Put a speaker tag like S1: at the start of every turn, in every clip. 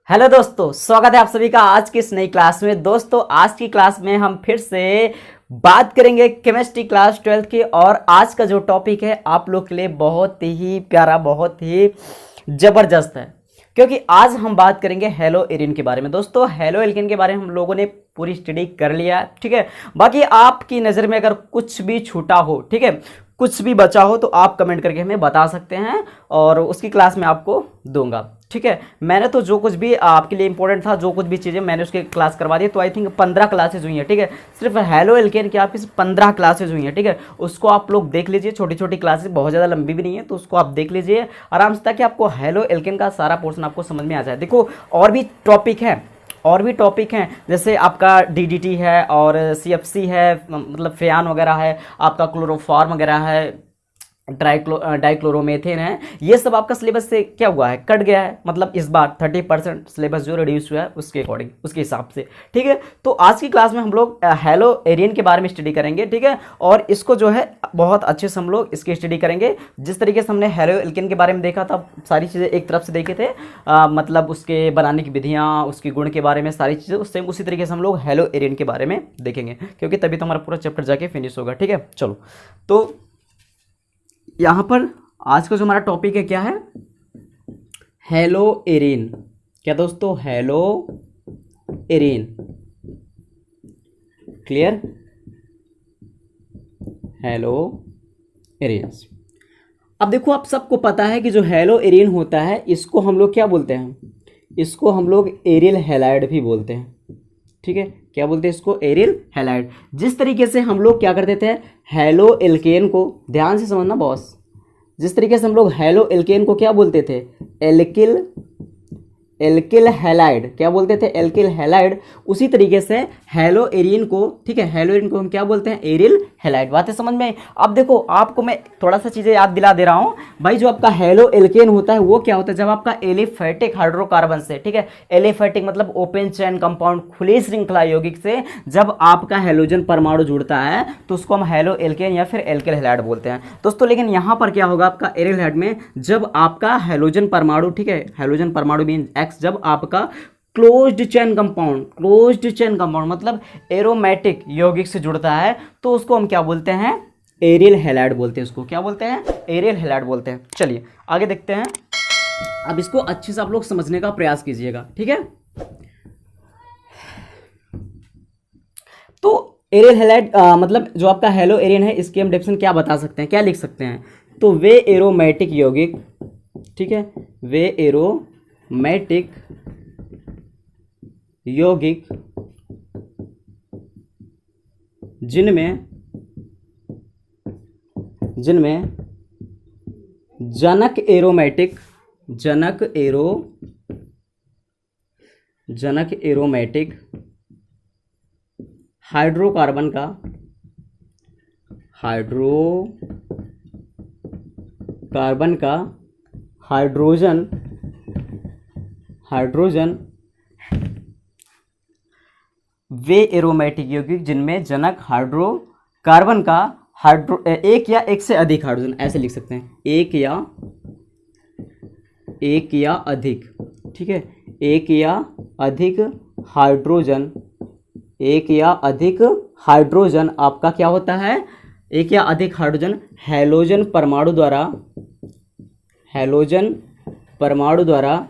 S1: Hello दोस्तों, स्वागत है आप सभी का आज की इस नई क्लास में। दोस्तों आज की क्लास में हम फिर से बात करेंगे केमिस्ट्री क्लास 12 की। और आज का जो टॉपिक है आप लोग के लिए बहुत ही प्यारा, बहुत ही ज़बरदस्त है, क्योंकि आज हम बात करेंगे हेलो एरिन के बारे में। दोस्तों हेलो एल्केन के बारे में हम लोगों ने पूरी स्टडी कर लिया है, ठीक है। बाकी आपकी नज़र में अगर कुछ भी छूटा हो, ठीक है, कुछ भी बचा हो तो आप कमेंट करके हमें बता सकते हैं और उसकी क्लास में आपको दूंगा, ठीक है। मैंने तो जो कुछ भी आपके लिए इंपॉर्टेंट था, जो कुछ भी चीज़ें मैंने उसकी क्लास करवा दी। तो आई थिंक 15 क्लासेज हुई हैं, ठीक है। सिर्फ हेलो एल्केन की आपकी 15 क्लासेज हुई हैं, ठीक है। उसको आप लोग देख लीजिए, छोटी छोटी क्लासेज, बहुत ज़्यादा लंबी भी नहीं है, तो उसको आप देख लीजिए आराम से, ताकि आपको हेलो एल्केन का सारा पोर्शन आपको समझ में आ जाए। देखो और भी टॉपिक हैं, जैसे आपका डीडीटी है और सीएफसी है, मतलब फ्रेयान वगैरह है, आपका क्लोरोफॉर्म वगैरह है, डाइक्लोरोमेथेन है। ये सब आपका सिलेबस से क्या हुआ है, कट गया है। मतलब इस बार 30% सिलेबस जो रिड्यूस हुआ है उसके अकॉर्डिंग, उसके हिसाब से, ठीक है। तो आज की क्लास में हम लोग हेलो एरियन के बारे में स्टडी करेंगे, ठीक है। और इसको जो है बहुत अच्छे से हम लोग इसकी स्टडी करेंगे। जिस तरीके से हमने हेलो एल्केन के बारे में देखा था, सारी चीज़ें एक तरफ से देखे थे, मतलब उसके बनाने की विधियाँ, उसकी गुण के बारे में सारी चीज़ें, सेम उसी तरीके से हम लोग हेलो एरियन के बारे में देखेंगे, क्योंकि तभी तो हमारा पूरा चैप्टर जाके फिनिश होगा, ठीक है। चलो, तो यहाँ पर आज का जो हमारा टॉपिक है क्या है, हेलो एरिन। क्या दोस्तों, hello Erin, clear, hello Erin. अब देखो, आप सबको पता है कि जो हेलो एरिन होता है, इसको हम लोग क्या बोलते हैं, इसको हम लोग एरिल हैलाइड भी बोलते हैं, ठीक है। क्या बोलते हैं इसको, एरिल हैलाइड। जिस तरीके से हम लोग क्या करते थे, हेलो एल्केन को, ध्यान से समझना बॉस, जिस तरीके से हम लोग हेलो एल्केन को क्या बोलते थे, एल्किल हैलाइड, क्या बोलते थे, एल्किल हैलाइड। उसी तरीके से हेलो एरिन को, ठीक है, हेलो एरिन को हम क्या बोलते हैं, एरिल हैलाइड। बातें समझ में आई। अब देखो, आपको मैं थोड़ा सा चीज़ें याद दिला दे रहा हूँ भाई। जो आपका हेलो एल्केन होता है वो क्या होता है, जब आपका एलिफेटिक हाइड्रोकार्बन से, ठीक है, एलिफेटिक मतलब ओपन चेन कंपाउंड, खुली श्रृंखला यौगिक से जब आपका हेलोजन परमाणु जुड़ता है तो उसको हम हेलो एल्केन या फिर एल्किल हैलाइड बोलते हैं दोस्तों। लेकिन यहाँ पर क्या होगा आपका एरिल हैलाइड में, जब आपका हेलोजन परमाणु, ठीक है, हेलोजन परमाणु मीन एक्स, जब आपका क्लोज्ड चेन कंपाउंड मतलब एरोमेटिक यौगिक से जुड़ता है, तो उसको हम क्या बोलते हैं, एरिल हैलाइड बोलते हैं। उसको क्या बोलते हैं, एरिल हैलाइड बोलते हैं। चलिए आगे देखते हैं। अब इसको अच्छे से आप लोग समझने का प्रयास कीजिएगा, ठीक है। तो एरिल हैलाइड मतलब जो आपका हेलो एरिन है, इसकी हम डेफिनेशन क्या बता सकते हैं, क्या लिख सकते हैं, तो वे एरोमेटिक यौगिक, ठीक है, वे एरोमेटिक यौगिक जिनमें जनक एरोमेटिक हाइड्रोकार्बन का हाइड्रोजन वे एरोमेटिक यौगिक जिनमें जनक हाइड्रोकार्बन का एक या एक से अधिक हाइड्रोजन, ऐसे लिख सकते हैं, एक या अधिक, ठीक है, एक या अधिक हाइड्रोजन आपका क्या होता है, एक या अधिक हाइड्रोजन हैलोजन परमाणु द्वारा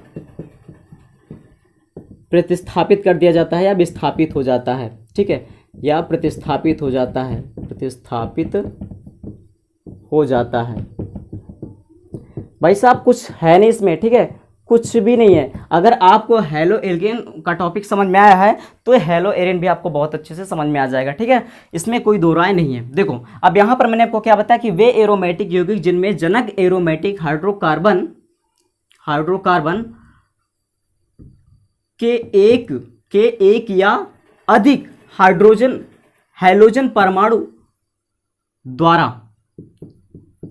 S1: प्रतिस्थापित कर दिया जाता है या विस्थापित हो जाता है, ठीक है, या प्रतिस्थापित हो जाता है। भाई साहब कुछ है नहीं इसमें, ठीक है, कुछ भी नहीं है। अगर आपको हेलो एल्केन का टॉपिक समझ में आया है तो हेलो एरिन भी आपको बहुत अच्छे से समझ में आ जाएगा, ठीक है, इसमें कोई दो राय नहीं है। देखो अब यहाँ पर मैंने आपको क्या बताया कि वे एरोमेटिक यौगिक जिनमें जनक एरोमेटिक हाइड्रोकार्बन के एक या अधिक हैलोजन परमाणु द्वारा,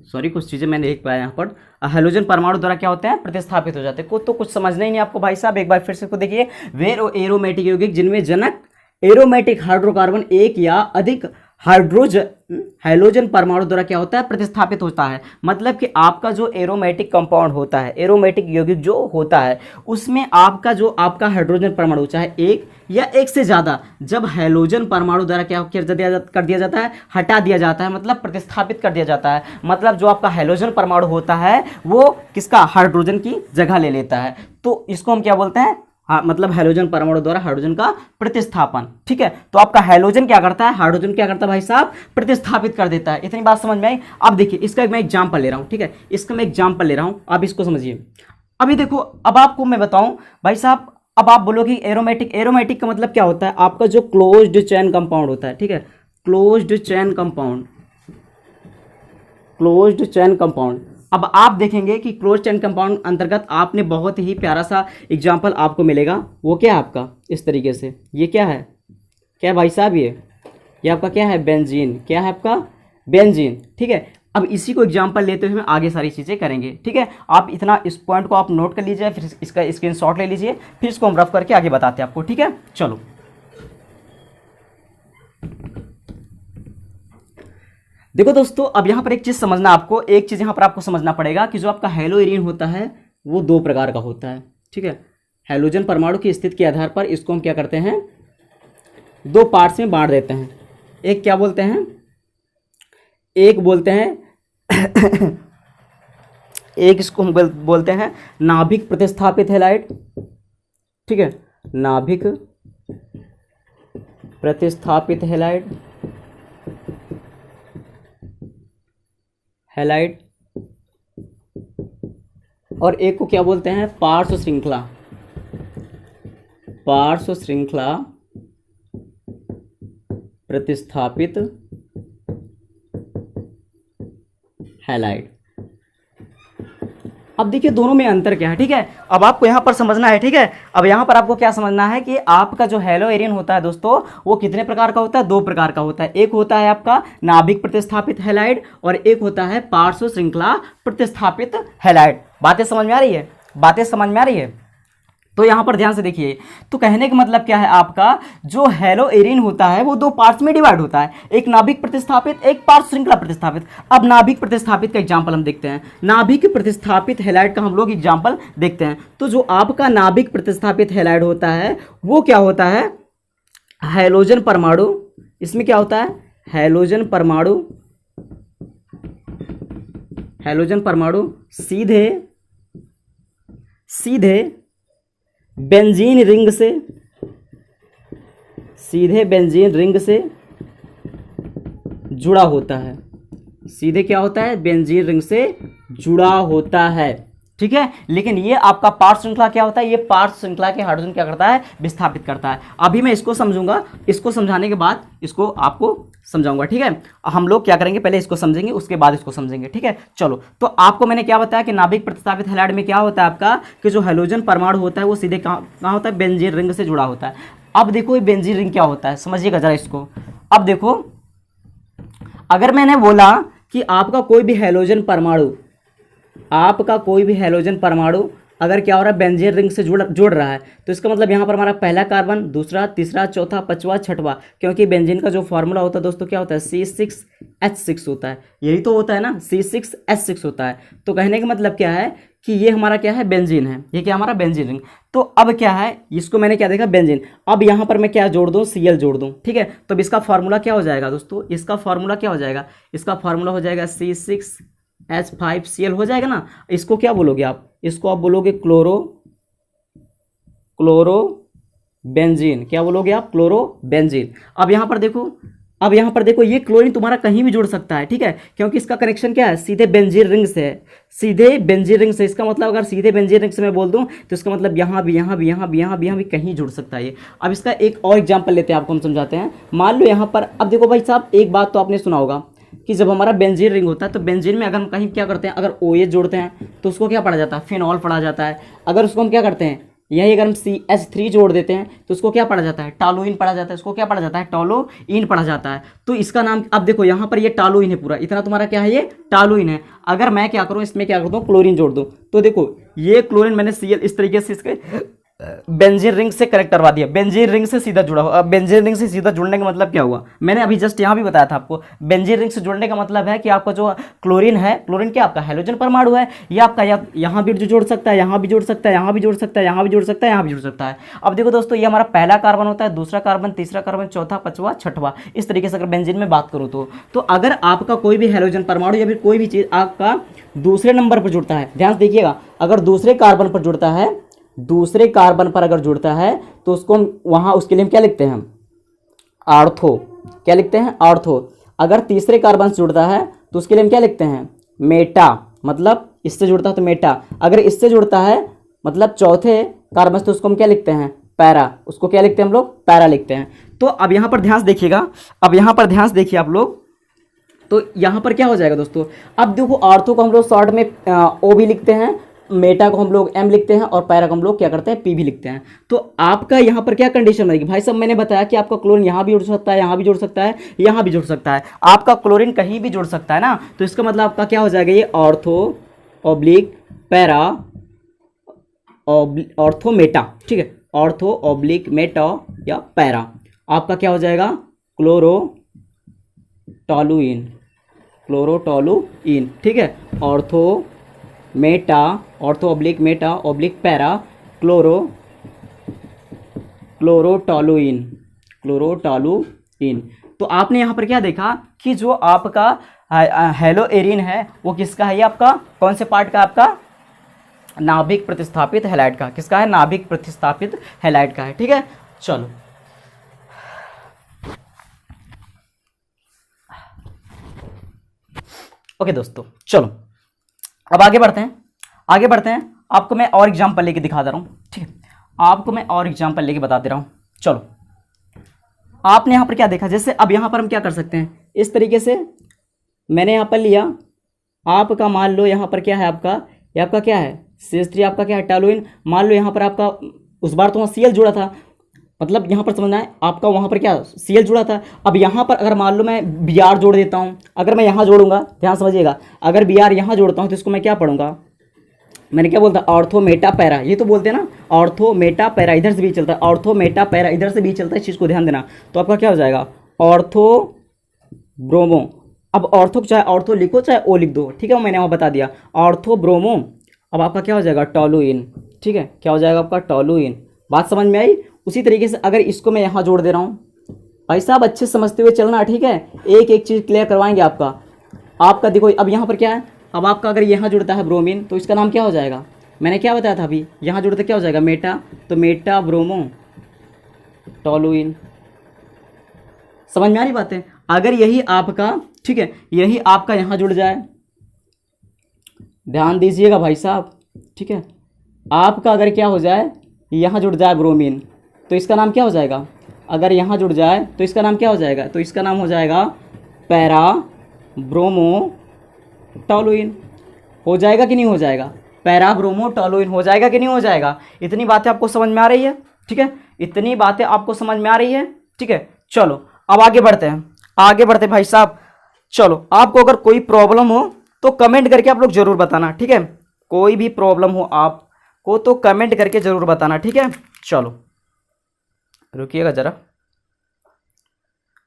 S1: सॉरी कुछ चीज़ें मैंने देख पाया यहाँ पर, हैलोजन परमाणु द्वारा क्या होते हैं, प्रतिस्थापित हो जाते हैं। तो कुछ समझना ही नहीं आपको भाई साहब, एक बार फिर से को देखिए, वे एरोमेटिक यौगिक जिनमें जनक एरोमेटिक हाइड्रोकार्बन एक या अधिक हैलोजन परमाणु द्वारा क्या होता है, प्रतिस्थापित होता है। मतलब कि आपका जो एरोमेटिक कंपाउंड होता है, एरोमेटिक यौगिक जो होता है, उसमें आपका जो आपका हाइड्रोजन परमाणु चाहे एक या एक से ज़्यादा, जब हैलोजन परमाणु द्वारा क्या कर दिया जाता है, हटा दिया जाता है, मतलब प्रतिस्थापित कर दिया जाता है। मतलब जो आपका हैलोजन परमाणु होता है वो किसका, हाइड्रोजन की जगह ले लेता है। तो इसको हम क्या बोलते हैं, हाँ, मतलब हैलोजन परमाणु द्वारा हाइड्रोजन का प्रतिस्थापन। ठीक है, तो आपका हैलोजन क्या करता है, हाइड्रोजन क्या करता है भाई साहब, प्रतिस्थापित कर देता है। इतनी बात समझ में आई। अब देखिए इसका मैं एग्जांपल ले रहा हूँ। ठीक है, इसका मैं एग्जांपल ले रहा हूँ, आप इसको समझिए। अभी देखो, अब आपको मैं बताऊं भाई साहब, अब आप बोलो कि एरोमेटिक का मतलब क्या होता है, आपका जो क्लोज्ड चेन कंपाउंड होता है। ठीक है, क्लोज्ड चेन कंपाउंड। अब आप देखेंगे कि क्लोज चेन कंपाउंड अंतर्गत आपने बहुत ही प्यारा सा एग्जांपल आपको मिलेगा। वो क्या है आपका, इस तरीके से, ये क्या है, क्या है भाई साहब, ये आपका क्या है, बेंजीन। क्या है आपका, बेंजीन। ठीक है, अब इसी को एग्जांपल लेते हुए हम आगे सारी चीज़ें करेंगे। ठीक है, आप इतना इस पॉइंट को आप नोट कर लीजिए, फिर इसका स्क्रीनशॉट ले लीजिए, फिर इसको हम रफ करके आगे बताते हैं आपको। ठीक है, चलो देखो दोस्तों, अब यहाँ पर एक चीज़ समझना, आपको एक चीज़ यहाँ पर आपको समझना पड़ेगा कि जो आपका हैलोइरिन होता है वो दो प्रकार का होता है। ठीक है, हैलोजन परमाणु की स्थिति के आधार पर इसको हम क्या करते हैं, दो पार्ट्स में बांट देते हैं। एक क्या बोलते हैं, एक बोलते हैं एक इसको हम बोलते हैं नाभिक प्रतिस्थापित हैलाइड। ठीक है, नाभिक प्रतिस्थापित हैलाइड, और एक को क्या बोलते हैं, पार्श्व श्रृंखला प्रतिस्थापित हैलाइड। अब देखिए दोनों में अंतर क्या है। ठीक है, अब आपको यहाँ पर समझना है। ठीक है, अब यहाँ पर आपको क्या समझना है कि आपका जो हैलोइरिन होता है दोस्तों, वो कितने प्रकार का होता है, दो प्रकार का होता है। एक होता है आपका नाभिक प्रतिस्थापित हैलाइड और एक होता है पार्श्व श्रृंखला प्रतिस्थापित हैलाइड। बातें समझ में आ रही है? तो यहाँ पर ध्यान से देखिए, तो कहने का मतलब क्या है, आपका जो हैलोइरिन होता है वो दो पार्ट्स में डिवाइड होता है, एक नाभिक प्रतिस्थापित, एक पार्श्व श्रृंखला प्रतिस्थापित। अब नाभिक प्रतिस्थापित का एग्जांपल हम देखते हैं, नाभिक प्रतिस्थापित हैलाइड का हम लोग एग्जांपल देखते हैं। तो जो आपका नाभिक प्रतिस्थापित हैलाइड होता है वो क्या होता है, हैलोजन परमाणु। इसमें क्या होता है, हैलोजन परमाणु सीधे बेंजीन रिंग से जुड़ा होता है। सीधे क्या होता है, बेंजीन रिंग से जुड़ा होता है। ठीक है, लेकिन ये आपका पार्श्व श्रृंखला क्या होता है, ये पार्श्व श्रृंखला के हाइड्रोजन क्या करता है, विस्थापित करता है। अभी मैं इसको समझूंगा, इसको समझाने के बाद इसको आपको समझाऊंगा। ठीक है, हम लोग क्या करेंगे, पहले इसको समझेंगे उसके बाद इसको समझेंगे। ठीक है, चलो, तो आपको मैंने क्या बताया कि नाभिक प्रतिस्थापित हैलाइड में क्या होता है आपका, कि जो हैलोजन परमाणु होता है वो सीधे कहाँ होता है, बेंजीन रिंग से जुड़ा होता है। अब देखो ये बेंजीन रिंग क्या होता है, समझिएगा जरा इसको। अब देखो, अगर मैंने बोला कि आपका कोई भी हैलोजन परमाणु अगर क्या हो रहा है, बेंजीन रिंग से जुड़ रहा है, तो इसका मतलब यहाँ पर हमारा पहला कार्बन, दूसरा, तीसरा, चौथा, पांचवा, छठवां, क्योंकि बेंजीन का जो फॉर्मूला होता है दोस्तों क्या होता है, C6H6 होता है। यही तो होता है ना, C6H6 होता है। तो कहने का मतलब क्या है कि ये हमारा क्या है, बेंजीन है। ये क्या हमारा बेंजीन रिंग। तो अब क्या है, इसको मैंने क्या देखा, बेंजीन। अब यहाँ पर मैं क्या जोड़ दूँ, Cl जोड़ दूँ। ठीक है, तो अब इसका फॉर्मूला क्या हो जाएगा दोस्तों, इसका फॉर्मूला हो जाएगा C6H5Cl हो जाएगा ना। इसको क्या बोलोगे आप, इसको आप बोलोगे क्लोरो बेंजीन। क्या बोलोगे आप, क्लोरो बेंजीन। अब यहाँ पर देखो, ये क्लोरीन तुम्हारा कहीं भी जुड़ सकता है। ठीक है, क्योंकि इसका कनेक्शन क्या है, सीधे बेंजीन रिंग से है, इसका मतलब अगर सीधे बेंजीन रिंग से मैं बोल दूं तो इसका मतलब यहाँ भी कहीं जुड़ सकता है ये। अब इसका एक और एग्जांपल लेते हैं, आपको हम समझाते हैं। मान लो यहाँ पर, अब देखो भाई साहब, एक बात तो आपने सुना होगा कि जब हमारा बेंजीन रिंग होता है तो बेंजीन में अगर हम कहीं क्या करते हैं, अगर OH जोड़ते हैं तो उसको क्या पढ़ा जाता है, फिनॉल पढ़ा जाता है। अगर उसको हम क्या करते हैं, यही अगर हम CH3 जोड़ देते हैं तो उसको क्या पढ़ा जाता है, टालुइन पढ़ा जाता है। इसको क्या पढ़ा जाता है, टोलुइन पढ़ा जाता है। तो इसका नाम, अब देखो यहाँ पर ये टालुइन है, पूरा इतना तुम्हारा क्या है, ये टालुइन है। अगर मैं क्या करूँ, इसमें क्या कर दूँ, क्लोरीन जोड़ दूँ, तो देखो ये क्लोरीन मैंने Cl इस तरीके से इसके बेंजीन रिंग से कनेक्ट करवा दिया, बेंजीन रिंग से सीधा जुड़ा हुआ। बेंजीन रिंग से सीधा जुड़ने का मतलब क्या हुआ, मैंने अभी जस्ट यहाँ भी बताया था आपको। बेंजीन रिंग से जुड़ने का मतलब है कि आपका जो क्लोरीन है, क्लोरीन क्या आपका हैलोजन परमाणु है, ये आपका यहाँ भी जोड़ सकता है, यहाँ भी जोड़ सकता है, यहाँ भी जोड़ सकता है, यहाँ भी जोड़ सकता है, यहाँ भी जोड़ सकता है। अब देखो दोस्तों, ये हमारा पहला कार्बन होता है, दूसरा कार्बन, तीसरा कार्बन, चौथा, पांचवा, छठवा, इस तरीके से अगर बेंजीन में बात करूँ तो अगर आपका कोई भी हैलोजन परमाणु या फिर कोई भी चीज़ आपका दूसरे नंबर पर जुड़ता है, ध्यान से देखिएगा, अगर दूसरे कार्बन पर जुड़ता है, दूसरे कार्बन पर अगर जुड़ता है तो उसको हम वहाँ उसके लिए हम क्या लिखते हैं, ऑर्थो। क्या लिखते हैं, ऑर्थो। अगर तीसरे कार्बन से जुड़ता है तो उसके लिए हम क्या लिखते हैं, मेटा, मतलब इससे जुड़ता है तो मेटा। अगर इससे जुड़ता है मतलब चौथे कार्बन से, तो उसको हम क्या लिखते हैं, पैरा। उसको क्या लिखते हैं हम लोग, पैरा लिखते हैं। तो अब यहाँ पर ध्यान से देखिएगा, अब यहाँ पर ध्यान से देखिए आप लोग, तो यहाँ पर क्या हो जाएगा दोस्तों, अब देखो ऑर्थो को हम लोग शॉर्ट में ओ भी लिखते हैं, मेटा को हम लोग एम लिखते हैं, और पैरा को हम लोग क्या करते हैं, पी भी लिखते हैं। तो आपका यहाँ पर क्या कंडीशन बनेगी भाई साहब, मैंने बताया कि आपका क्लोरीन यहाँ भी जुड़ सकता है, यहाँ भी जुड़ सकता है, यहाँ भी जुड़ सकता है, आपका क्लोरीन कहीं भी जुड़ सकता है ना। तो इसका मतलब आपका क्या हो जाएगा, ये ortho oblique para ortho meta, ठीक है, ऑर्थो ऑब्लिक मेटा या पैरा, आपका क्या हो जाएगा, क्लोरोटॉलुइन, क्लोरोटॉलुइन, ठीक है, ortho meta, ortho oblique meta oblique para, chlorotoluene, chlorotoluene. तो आपने यहाँ पर क्या देखा कि जो आपका हेलोएरिन है वो किसका है, ये आपका कौन से पार्ट का, आपका नाभिक प्रतिस्थापित हैलाइड का, किसका है, नाभिक प्रतिस्थापित हैलाइड का है, ठीक है। चलो ओके दोस्तों, चलो अब आगे बढ़ते हैं, आगे बढ़ते हैं। आपको मैं और एग्जांपल लेके दिखा दे रहा हूँ, ठीक है, आपको मैं और एग्जांपल लेके बता दे रहा हूँ। चलो आपने यहाँ पर क्या देखा, जैसे अब यहाँ पर हम क्या कर सकते हैं, इस तरीके से मैंने यहाँ पर लिया, आपका मान लो यहाँ पर क्या है, आपका ये आपका क्या है, CH3, आपका क्या है, टॉलुइन। मान लो यहाँ पर आपका उस बार तो वहाँ Cl जुड़ा था, मतलब यहाँ पर समझना है आपका, वहाँ पर क्या Cl जुड़ा था। अब यहाँ पर अगर मान लो मैं Br जोड़ देता हूँ, अगर मैं यहाँ जोड़ूंगा, ध्यान समझिएगा, अगर Br यहाँ जोड़ता हूँ तो इसको मैं क्या पढ़ूंगा, मैंने क्या बोलता, ऑर्थो मेटा पैरा, ये तो बोलते हैं ना, ऑर्थो मेटा पैरा, इधर से भी चलता है, ऑर्थो मेटा पैरा इधर से भी चलता है, इस चीज़ को ध्यान देना। तो आपका क्या हो जाएगा, ऑर्थो ब्रोमो। अब ऑर्थो चाहे ऑर्थो लिखो चाहे ओ लिख दो, ठीक है, मैंने वहाँ बता दिया, ऑर्थो ब्रोमो। अब आपका क्या हो जाएगा, टॉलुइन, ठीक है, क्या हो जाएगा आपका, टॉलुइन। बात समझ में आई। उसी तरीके से अगर इसको मैं यहाँ जोड़ दे रहा हूँ, भाई साहब अच्छे समझते हुए चलना, ठीक है, एक एक चीज़ क्लियर करवाएंगे आपका देखो अब यहाँ पर क्या है, अब आपका अगर यहाँ जुड़ता है ब्रोमीन तो इसका नाम क्या हो जाएगा, मैंने क्या बताया था अभी, यहाँ जुड़ता क्या हो जाएगा, मेटा, तो मेटा ब्रोमो टॉलुइन। समझ में आ रही बातें। अगर यही आपका, ठीक है, यही आपका यहाँ जुड़ जाए, ध्यान दीजिएगा भाई साहब, ठीक है, आपका अगर क्या हो जाए, यहाँ जुड़ जाए ब्रोमीन, तो इसका नाम क्या हो जाएगा, अगर यहाँ जुड़ जाए तो इसका नाम क्या हो जाएगा, तो इसका नाम हो जाएगा पैरा ब्रोमो टॉलुइन। हो जाएगा कि नहीं हो जाएगा, पैरा ब्रोमो टॉलुइन हो जाएगा कि नहीं हो जाएगा। इतनी बातें आपको समझ में आ रही है, ठीक है, इतनी बातें आपको समझ में आ रही है, ठीक है। चलो अब आगे बढ़ते हैं, आगे बढ़ते भाई साहब। चलो आपको अगर कोई प्रॉब्लम हो तो कमेंट करके आप लोग जरूर बताना, ठीक है, कोई भी प्रॉब्लम हो आपको तो कमेंट करके जरूर बताना, ठीक है। चलो रुकिएगा जरा,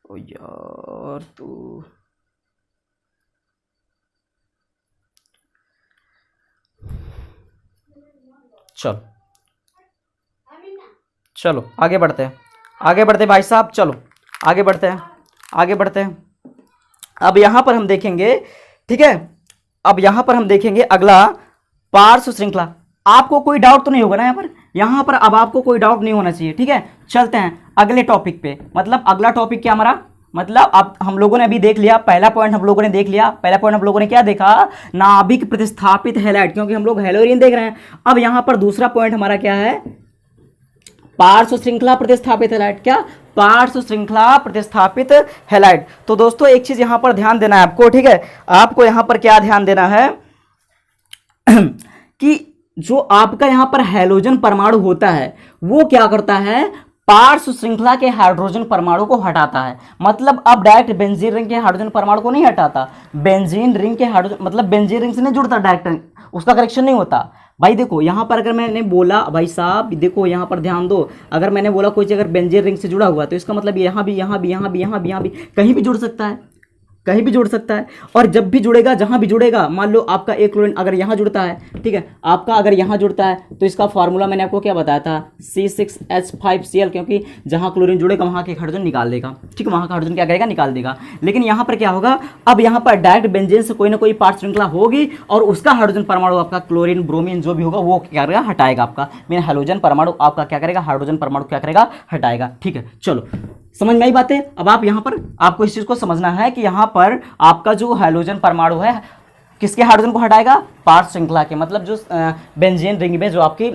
S1: ओ यार तू, चलो चलो आगे बढ़ते हैं, आगे बढ़ते भाई साहब, चलो आगे बढ़ते हैं, आगे बढ़ते हैं। अब यहाँ पर हम देखेंगे, ठीक है, अब यहाँ पर हम देखेंगे अगला पार्श्व श्रृंखला। आपको कोई डाउट तो नहीं होगा ना यहाँ पर अब आपको कोई डाउट नहीं होना चाहिए, ठीक है। चलते हैं अगले टॉपिक पे, मतलब अगला टॉपिक क्या हमारा, मतलब अब हम लोगों ने अभी देख लिया, पहला पॉइंट हम लोगों ने देख लिया, पहला पॉइंट हम लोगों ने क्या देखा, नाभिक प्रतिस्थापित हैलाइड, क्योंकि हम लोग हेलोरिन देख रहे हैं। अब यहाँ पर दूसरा पॉइंट हमारा क्या है, पार्श्व श्रृंखला प्रतिस्थापित हैलाइड, क्या, पार्श्व श्रृंखला प्रतिस्थापित हैलाइड। तो दोस्तों एक चीज यहां पर ध्यान देना है आपको, ठीक है, आपको यहां पर क्या ध्यान देना है कि जो आपका यहां पर हैलोजन परमाणु होता है वो क्या करता है, पार्श्व श्रृंखला के हाइड्रोजन परमाणु को हटाता है। मतलब अब डायरेक्ट बेंजीन रिंग के हाइड्रोजन परमाणु को नहीं हटाता, बेंजीन रिंग के हाइड्रोजन मतलब बेंजीन रिंग से नहीं जुड़ता डायरेक्ट, उसका करेक्शन नहीं होता, भाई देखो यहाँ पर अगर मैंने बोला भाई साहब, देखो यहाँ पर ध्यान दो, अगर मैंने बोला कोई अगर बेंजीन रिंग से जुड़ा हुआ तो इसका मतलब यहाँ भी, यहाँ भी, यहाँ भी, यहाँ भी, यहाँ भी, कहीं भी जुड़ सकता है, कहीं भी जुड़ सकता है। और जब भी जुड़ेगा, जहां भी जुड़ेगा, मान लो आपका एक क्लोरीन अगर यहां जुड़ता है, ठीक है, आपका अगर यहां जुड़ता है तो इसका फार्मूला मैंने आपको क्या बताया था, C6H5Cl, क्योंकि जहां क्लोरीन जुड़ेगा वहां के हाइड्रोजन निकाल देगा, ठीक है, वहां का हाइड्रोजन क्या करेगा, निकाल देगा। लेकिन यहां पर क्या होगा, अब यहां पर डायरेक्ट बेंजीन से कोई ना कोई पार्ट श्रृंखला होगी और उसका हाइड्रोजन परमाणु आपका क्लोरीन ब्रोमीन जो भी होगा वो क्या करेगा, हटाएगा, आपका मेन हाइड्रोजन परमाणु आपका क्या करेगा, हाइड्रोजन परमाणु क्या करेगा, हटाएगा। ठीक है, चलो समझ में आई बातें। अब आप यहां पर आपको इस चीज को समझना है कि यहां पर आपका जो हाइड्रोजन परमाणु है किसके हाइड्रोजन को हटाएगा, पार्ट श्रृंखला के, मतलब जो बेंजीन रिंग में जो आपकी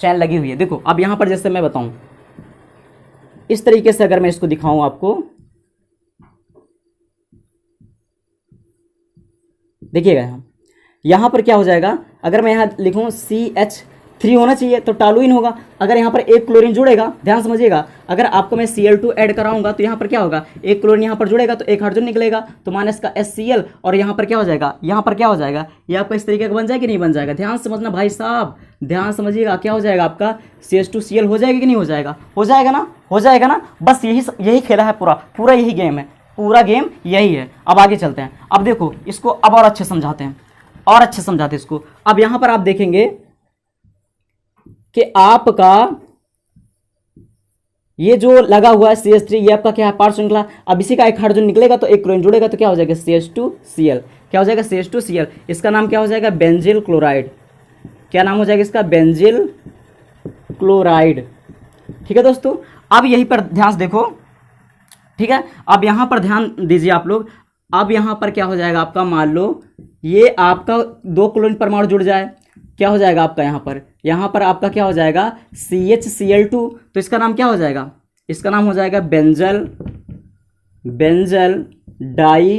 S1: चैन लगी हुई है। देखो अब यहां पर जैसे मैं बताऊं इस तरीके से, अगर मैं इसको दिखाऊं आपको, देखिएगा यहां पर क्या हो जाएगा, अगर मैं यहां लिखूं CH3 होना चाहिए तो टॉलुइन होगा। अगर यहाँ पर एक क्लोरीन जुड़ेगा, ध्यान समझिएगा, अगर आपको मैं Cl2 ऐड कराऊंगा तो यहाँ पर क्या होगा, एक क्लोरीन यहाँ पर जुड़ेगा तो एक हाइड्रोजन निकलेगा, तो माइनस का HCl, और यहाँ पर क्या हो जाएगा, यहाँ पर क्या हो जाएगा, ये आपका इस तरीके का बन जाएगा कि नहीं बन जाएगा। ध्यान समझना भाई साहब, ध्यान समझिएगा, क्या हो जाएगा आपका CH2Cl हो जाएगा कि नहीं हो जाएगा, हो जाएगा ना, हो जाएगा ना। बस यही खेला है, पूरा यही गेम है, पूरा गेम यही है। अब आगे चलते हैं। अब देखो इसको अब और अच्छे समझाते हैं, और अच्छे समझाते हैं इसको। अब यहाँ पर आप देखेंगे कि आपका ये जो लगा हुआ है CH3, ये आपका क्या है, पार्ट श्रृंखला। अब इसी का एक हाइड्रोजन निकलेगा तो एक क्लोरीन जुड़ेगा तो क्या हो जाएगा, CH2Cl, क्या हो जाएगा, CH2Cl। इसका नाम क्या हो जाएगा, बेंजिल क्लोराइड। क्या नाम हो जाएगा इसका, बेंजिल क्लोराइड। ठीक है दोस्तों, अब यहीं पर ध्यान देखो, ठीक है, अब यहां पर ध्यान दीजिए आप लोग। अब यहां पर क्या हो जाएगा आपका, मान लो ये आपका दो क्लोरीन परमाणु जुड़ जाए, क्या हो जाएगा आपका, यहां पर आपका क्या हो जाएगा, CHCl2, तो इसका नाम क्या हो जाएगा, इसका नाम हो जाएगा बेंजल डाई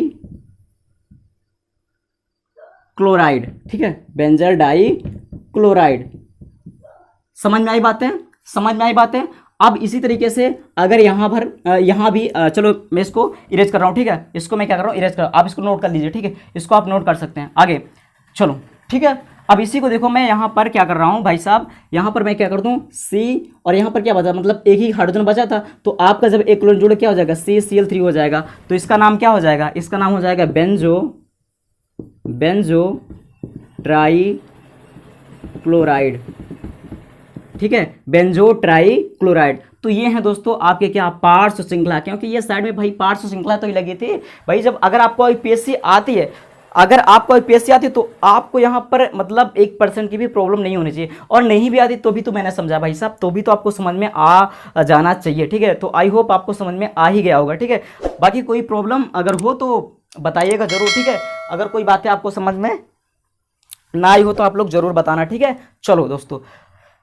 S1: क्लोराइड। ठीक है, बेंजल डाई क्लोराइड। समझ में आई बातें, समझ में आई बातें। अब इसी तरीके से अगर यहाँ भी चलो मैं इसको इरेज कर रहा हूँ, ठीक है, इसको मैं क्या कर रहा हूँ, इरेज कर रहा हूँ, आप इसको नोट कर लीजिए, ठीक है, इसको आप नोट कर सकते हैं आगे। चलो ठीक है, अब इसी को देखो मैं यहाँ पर क्या कर रहा हूँ भाई साहब, यहाँ पर मैं क्या कर दूँ C, और यहाँ पर क्या बचा, मतलब एक ही हाइड्रोजन बचा था, तो आपका जब एक क्लोरीन जुड़े क्या हो जाएगा, CCl3 हो जाएगा, तो इसका नाम क्या हो जाएगा, इसका नाम हो जाएगा बेंजो ट्राई क्लोराइड। ठीक है, बेंजो ट्राई क्लोराइड। तो ये है दोस्तों आपके क्या, पार्श्व श्रृंखला, क्योंकि ये साइड में भाई पार्श्व श्रृंखला तो ही लगी थी भाई। जब अगर आपको यूपीएससी आती है, अगर आपको यूपीएससी आती है तो आपको यहाँ पर मतलब 1% की भी प्रॉब्लम नहीं होनी चाहिए, और नहीं भी आती तो भी तो मैंने समझा भाई साहब, तो भी तो आपको समझ में आ जाना चाहिए। ठीक है, तो आई होप आपको समझ में आ ही गया होगा। ठीक है, बाकी कोई प्रॉब्लम अगर हो तो बताइएगा जरूर। ठीक है, अगर कोई बातें आपको समझ में ना आई हो तो आप लोग जरूर बताना। ठीक है, चलो दोस्तों,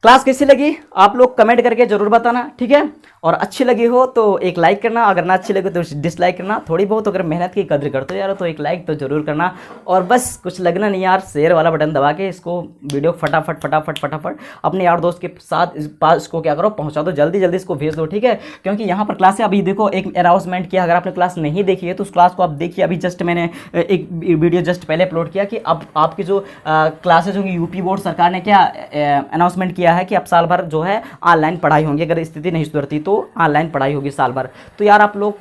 S1: क्लास कैसी लगी आप लोग कमेंट करके जरूर बताना। ठीक है, और अच्छी लगी हो तो एक लाइक करना, अगर ना अच्छी लगे तो डिसलाइक करना। थोड़ी बहुत अगर मेहनत की कदर करते हो यार तो एक लाइक तो जरूर करना, और बस कुछ लगना नहीं यार, शेयर वाला बटन दबा के इसको वीडियो फटाफट अपने यार दोस्त के साथ पास इसको क्या करो, पहुंचा दो, जल्दी इसको भेज दो। ठीक है, क्योंकि यहाँ पर क्लास है, अभी देखो एक अनाउंसमेंट किया, अगर आपने क्लास नहीं देखी है तो उस क्लास को आप देखिए। अभी जस्ट मैंने एक वीडियो जस्ट पहले अपलोड किया कि अब आपकी जो क्लासेज होंगी, यूपी बोर्ड सरकार ने क्या अनाउंसमेंट किया है कि अब साल भर जो है ऑनलाइन पढ़ाई होंगी, अगर स्थिति नहीं सुधरती तो ऑनलाइन पढ़ाई होगी साल भर। तो यार आप लोग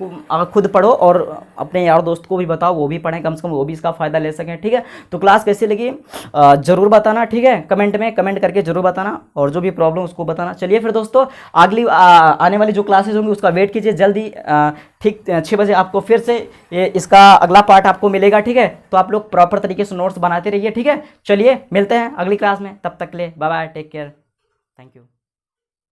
S1: खुद पढ़ो और अपने यार दोस्त को भी बताओ, वो भी पढ़ें, कम से कम वो भी इसका फ़ायदा ले सकें। ठीक है, तो क्लास कैसी लगी ज़रूर बताना। ठीक है, कमेंट करके ज़रूर बताना, और जो भी प्रॉब्लम उसको बताना। चलिए फिर दोस्तों, अगली आने वाली जो क्लासेज होंगी उसका वेट कीजिए, जल्दी ठीक 6 बजे आपको फिर से इसका अगला पार्ट आपको मिलेगा। ठीक है, तो आप लोग प्रॉपर तरीके से नोट्स बनाते रहिए। ठीक है, चलिए मिलते हैं अगली क्लास में, तब तक ले bye bye, take care, thank you.